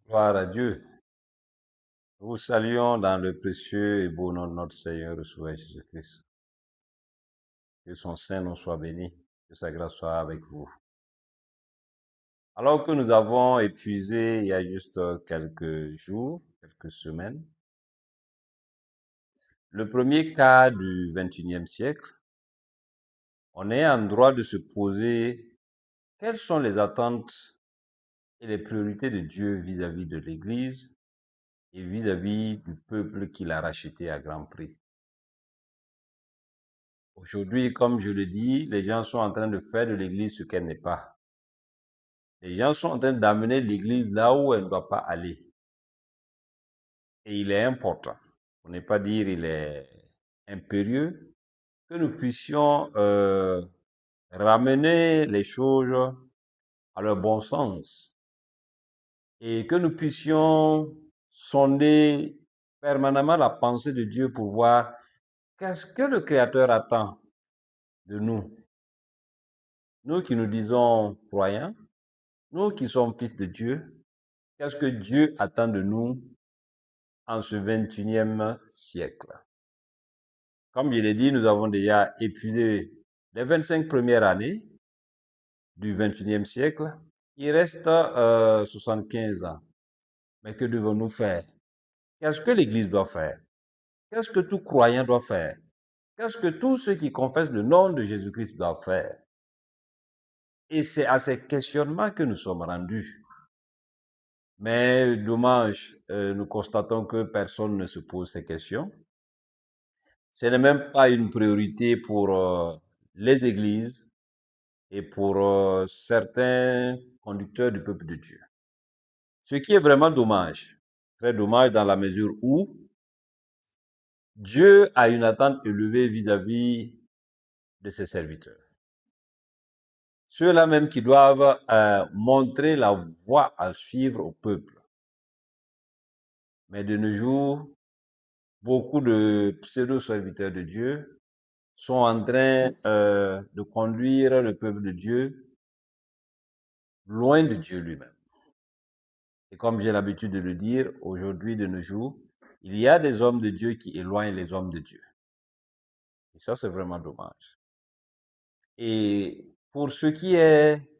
Gloire à Dieu. Nous vous saluons dans le précieux et beau nom de notre Seigneur et Sauveur Jésus-Christ. Que son Saint nous soit béni, que sa grâce soit avec vous. Alors que nous avons épuisé il y a juste quelques jours, quelques semaines, le premier cas du XXIe siècle, on est en droit de se poser quelles sont les attentes et les priorités de Dieu vis-à-vis de l'Église et vis-à-vis du peuple qu'il a racheté à grand prix. Aujourd'hui, comme je le dis, les gens sont en train de faire de l'Église ce qu'elle n'est pas. Les gens sont en train d'amener l'Église là où elle ne doit pas aller. Et il est important, pour ne pas dire il est impérieux, que nous puissions ramener les choses à leur bon sens et que nous puissions sonder permanemment la pensée de Dieu pour voir qu'est-ce que le Créateur attend de nous. Nous qui nous disons croyants, nous qui sommes fils de Dieu, qu'est-ce que Dieu attend de nous en ce 21e siècle? Comme je l'ai dit, nous avons déjà épuisé les 25 premières années du 21e siècle. Il reste 75 ans. Mais que devons-nous faire? Qu'est-ce que l'Église doit faire? Qu'est-ce que tout croyant doit faire? Qu'est-ce que tous ceux qui confessent le nom de Jésus-Christ doivent faire? Et c'est à ces questionnements que nous sommes rendus. Mais dommage, nous constatons que personne ne se pose ces questions. Ce n'est même pas une priorité pour les églises et pour certains conducteurs du peuple de Dieu. Ce qui est vraiment dommage, très dommage dans la mesure où Dieu a une attente élevée vis-à-vis de ses serviteurs. Ceux-là même qui doivent montrer la voie à suivre au peuple. Mais de nos jours, beaucoup de pseudo-serviteurs de Dieu sont en train de conduire le peuple de Dieu loin de Dieu lui-même. Et comme j'ai l'habitude de le dire, aujourd'hui, de nos jours, il y a des hommes de Dieu qui éloignent les hommes de Dieu. Et ça, c'est vraiment dommage. Et pour ce qui est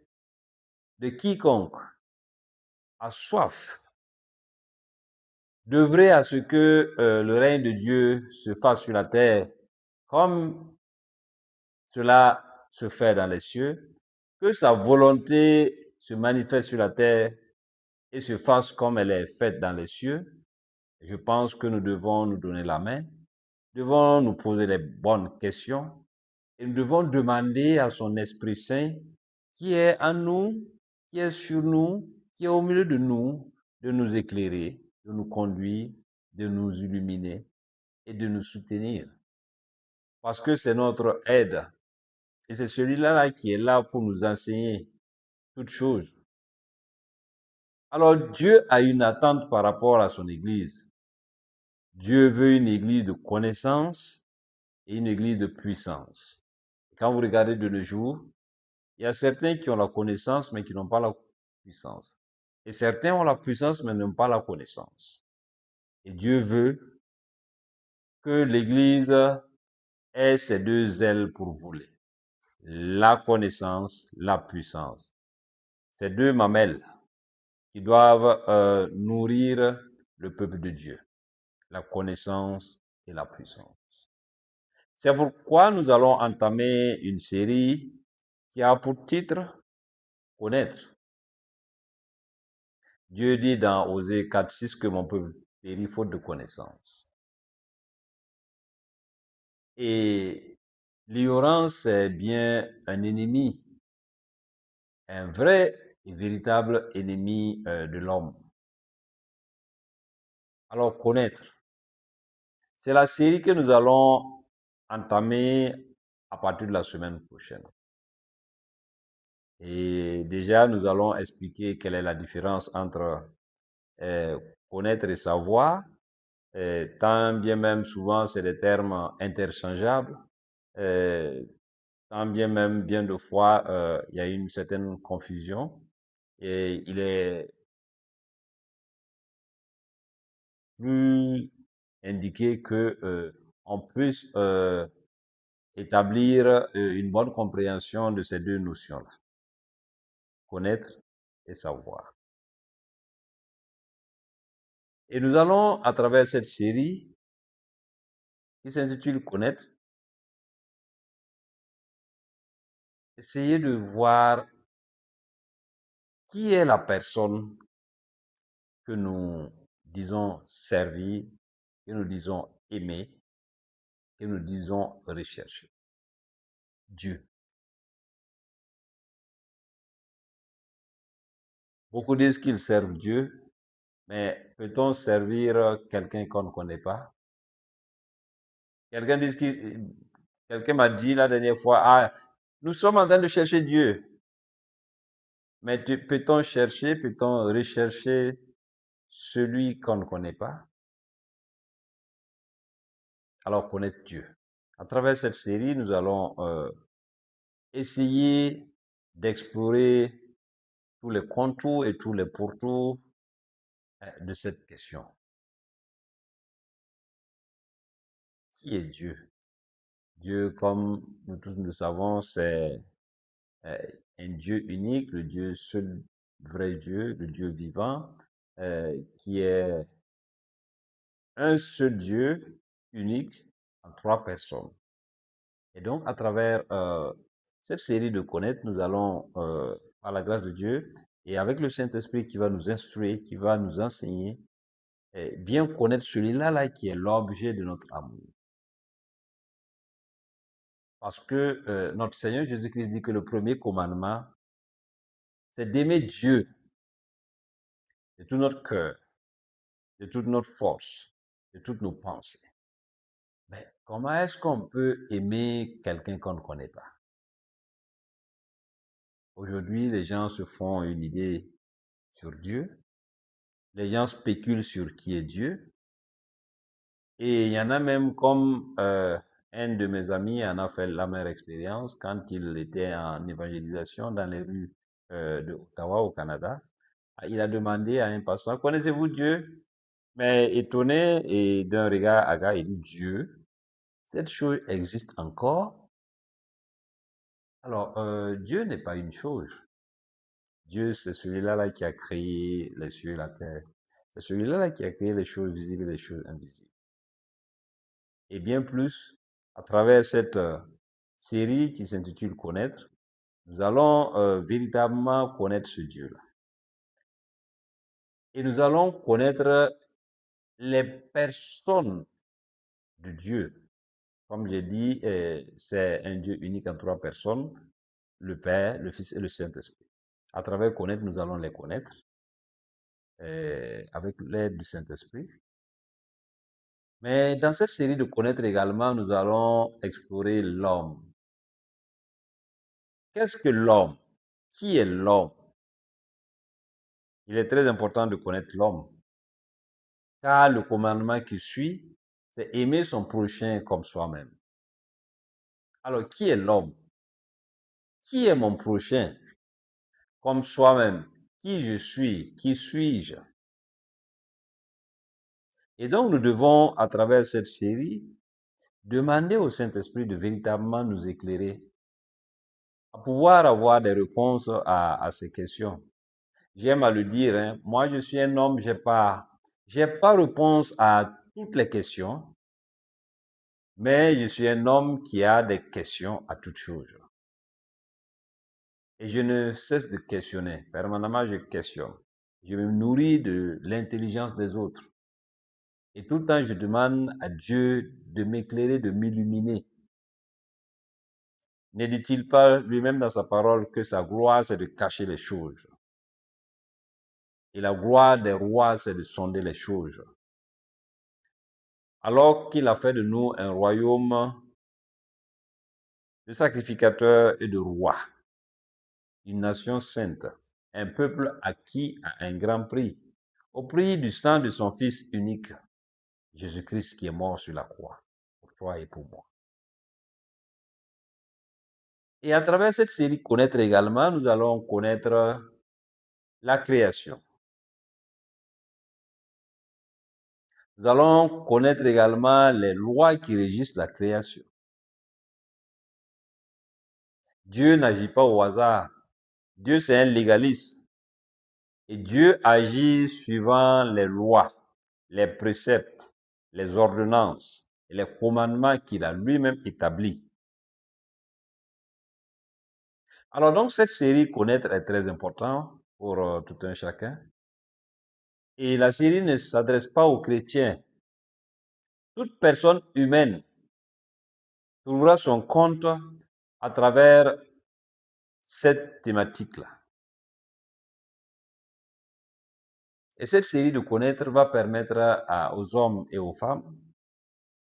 de quiconque a soif d'œuvrer à ce que le règne de Dieu se fasse sur la terre comme cela se fait dans les cieux, que sa volonté se manifeste sur la terre et se fasse comme elle est faite dans les cieux. Je pense que nous devons nous donner la main, devons nous poser les bonnes questions et nous devons demander à son Esprit Saint qui est en nous, qui est sur nous, qui est au milieu de nous éclairer, de nous conduire, de nous illuminer et de nous soutenir. Parce que c'est notre aide. Et c'est celui-là qui est là pour nous enseigner toutes choses. Alors Dieu a une attente par rapport à son Église. Dieu veut une Église de connaissance et une Église de puissance. Quand vous regardez de nos jours, il y a certains qui ont la connaissance mais qui n'ont pas la puissance. Et certains ont la puissance mais n'ont pas la connaissance. Et Dieu veut que l'Église ait ces deux ailes pour voler. La connaissance, la puissance. Ces deux mamelles qui doivent nourrir le peuple de Dieu. La connaissance et la puissance. C'est pourquoi nous allons entamer une série qui a pour titre Connaître. Dieu dit dans Osée 4:6 que mon peuple périt faute de connaissance. Et l'ignorance est bien un ennemi, un vrai et véritable ennemi de l'homme. Alors connaître. C'est la série que nous allons entamer à partir de la semaine prochaine. Et déjà, nous allons expliquer quelle est la différence entre connaître et savoir. Tant bien même souvent, c'est des termes interchangeables. Tant bien même, bien de fois, il y a une certaine confusion. Et il est plus indiqué que on puisse établir une bonne compréhension de ces deux notions-là, connaître et savoir. Et nous allons, à travers cette série qui s'intitule Connaître, essayer de voir qui est la personne que nous disons servir, que nous disons aimer, que nous disons rechercher. Dieu. Beaucoup disent qu'ils servent Dieu, mais peut-on servir quelqu'un qu'on ne connaît pas? Quelqu'un m'a dit la dernière fois, ah, nous sommes en train de chercher Dieu. Mais peut-on chercher, peut-on rechercher celui qu'on ne connaît pas? Alors connaître Dieu. À travers cette série, nous allons essayer d'explorer tous les contours et tous les pourtours de cette question. Qui est Dieu? Dieu, comme nous tous le savons, c'est un Dieu unique, le Dieu seul, vrai Dieu, le Dieu vivant, qui est un seul Dieu unique en trois personnes. Et donc, à travers cette série de connaître, nous allons, par la grâce de Dieu, et avec le Saint-Esprit qui va nous instruire, qui va nous enseigner, bien connaître celui-là là, qui est l'objet de notre amour. Parce que notre Seigneur Jésus-Christ dit que le premier commandement, c'est d'aimer Dieu de tout notre cœur, de toute notre force, de toutes nos pensées. Mais comment est-ce qu'on peut aimer quelqu'un qu'on ne connaît pas? Aujourd'hui, les gens se font une idée sur Dieu. Les gens spéculent sur qui est Dieu. Et il y en a même comme un de mes amis en a fait la même expérience quand il était en évangélisation dans les rues de Ottawa au Canada. Il a demandé à un passant, connaissez-vous Dieu? Mais étonné et d'un regard hagard, il dit, Dieu, cette chose existe encore? Alors, Dieu n'est pas une chose. Dieu, c'est celui-là là, qui a créé les cieux et la terre. C'est celui-là là, qui a créé les choses visibles et les choses invisibles. Et bien plus, à travers cette série qui s'intitule Connaître, nous allons véritablement connaître ce Dieu-là. Et nous allons connaître les personnes de Dieu. Comme j'ai dit, c'est un Dieu unique en trois personnes, le Père, le Fils et le Saint-Esprit. À travers connaître, nous allons les connaître avec l'aide du Saint-Esprit. Mais dans cette série de connaître également, nous allons explorer l'homme. Qu'est-ce que l'homme? Qui est l'homme? Il est très important de connaître l'homme, car le commandement qui suit, c'est aimer son prochain comme soi-même. Alors, qui est l'homme? Qui est mon prochain? Comme soi-même. Qui je suis? Qui suis-je? Et donc, nous devons, à travers cette série, demander au Saint-Esprit de véritablement nous éclairer, à pouvoir avoir des réponses à ces questions. J'aime à le dire, hein, moi je suis un homme, j'ai pas réponse à toutes les questions, mais je suis un homme qui a des questions à toutes choses. Et je ne cesse de questionner. Permanemment, je questionne. Je me nourris de l'intelligence des autres. Et tout le temps, je demande à Dieu de m'éclairer, de m'illuminer. Ne dit-il pas lui-même dans sa parole que sa gloire, c'est de cacher les choses? Et la gloire des rois, c'est de sonder les choses. Alors qu'il a fait de nous un royaume de sacrificateurs et de rois, une nation sainte, un peuple acquis à un grand prix, au prix du sang de son Fils unique, Jésus-Christ qui est mort sur la croix, pour toi et pour moi. Et à travers cette série Connaître également, nous allons connaître la création. Nous allons connaître également les lois qui régissent la création. Dieu n'agit pas au hasard. Dieu, c'est un légaliste. Et Dieu agit suivant les lois, les préceptes, les ordonnances et les commandements qu'il a lui-même établis. Alors donc, cette série Connaître est très importante pour tout un chacun. Et la série ne s'adresse pas aux chrétiens. Toute personne humaine trouvera son compte à travers cette thématique-là. Et cette série de Connaître va permettre aux hommes et aux femmes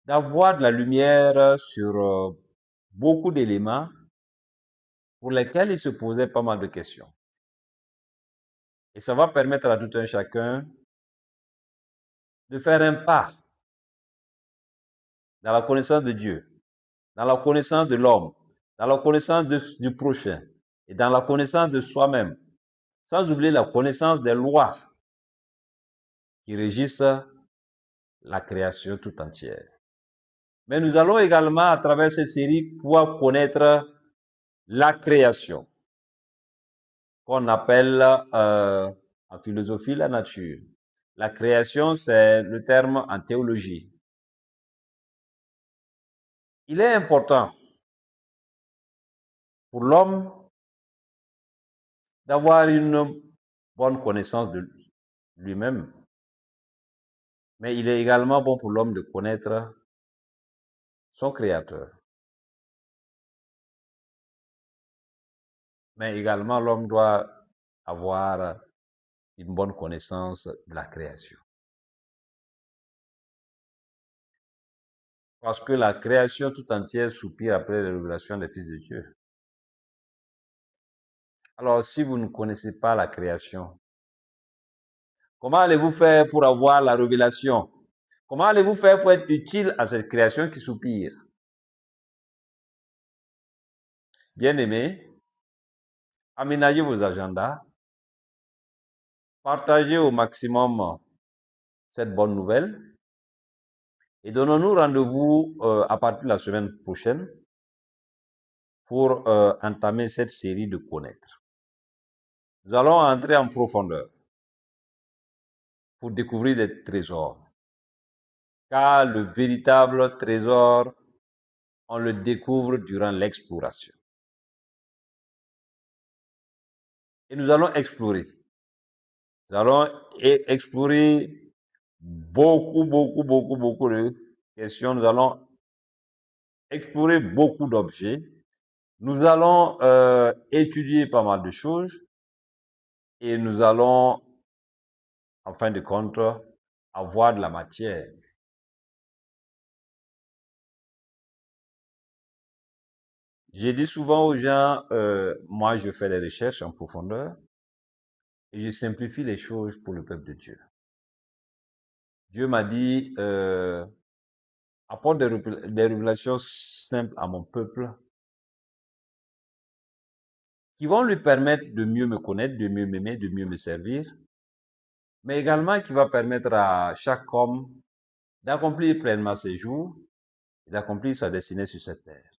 d'avoir de la lumière sur beaucoup d'éléments pour lesquels ils se posaient pas mal de questions. Et ça va permettre à tout un chacun de faire un pas dans la connaissance de Dieu, dans la connaissance de l'homme, dans la connaissance du prochain et dans la connaissance de soi-même, sans oublier la connaissance des lois qui régissent la création tout entière. Mais nous allons également, à travers cette série, pouvoir connaître la création, qu'on appelle en philosophie la nature. La création, c'est le terme en théologie. Il est important pour l'homme d'avoir une bonne connaissance de lui-même, mais il est également bon pour l'homme de connaître son Créateur. Mais également, l'homme doit avoir une bonne connaissance de la création. Parce que la création tout entière soupire après la révélation des fils de Dieu. Alors, si vous ne connaissez pas la création, comment allez-vous faire pour avoir la révélation? Comment allez-vous faire pour être utile à cette création qui soupire? Bien-aimés, aménagez vos agendas, partagez au maximum cette bonne nouvelle et donnons-nous rendez-vous à partir de la semaine prochaine pour entamer cette série de connaître. Nous allons entrer en profondeur pour découvrir des trésors. Car le véritable trésor, on le découvre durant l'exploration. Et nous allons explorer. Nous allons explorer beaucoup de questions. Nous allons explorer beaucoup d'objets. Nous allons étudier pas mal de choses. Et nous allons, en fin de compte, avoir de la matière. J'ai dit souvent aux gens, moi je fais des recherches en profondeur et je simplifie les choses pour le peuple de Dieu. Dieu m'a dit, apporte des révélations simples à mon peuple qui vont lui permettre de mieux me connaître, de mieux m'aimer, de mieux me servir, mais également qui va permettre à chaque homme d'accomplir pleinement ses jours et d'accomplir sa destinée sur cette terre.